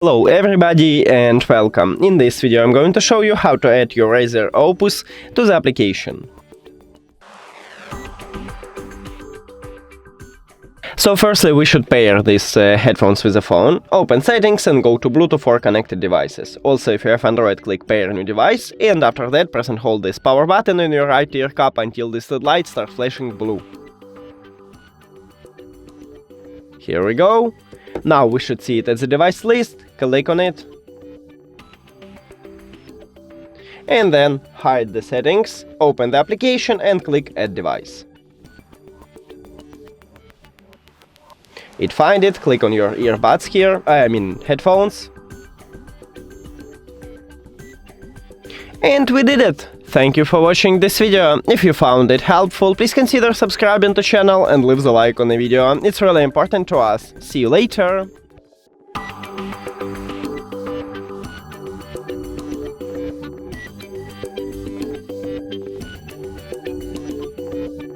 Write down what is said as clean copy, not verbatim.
Hello everybody and welcome. In this video I'm going to show you how to add your RAZER Opus to the application. So firstly we should pair these headphones with the phone, open settings and go to Bluetooth or connected devices. Also if you have Android, click pair new device and after that press and hold this power button in your right ear cup until this LED light starts flashing blue. Here we go. Now we should see it at the device list, click on it. And then hide the settings, open the application and click Add Device. It find it, click on your earbuds here, headphones. And we did it! Thank you for watching this video. If you found it helpful, please consider subscribing to the channel and leave the like on the video. It's really important to us. See you later!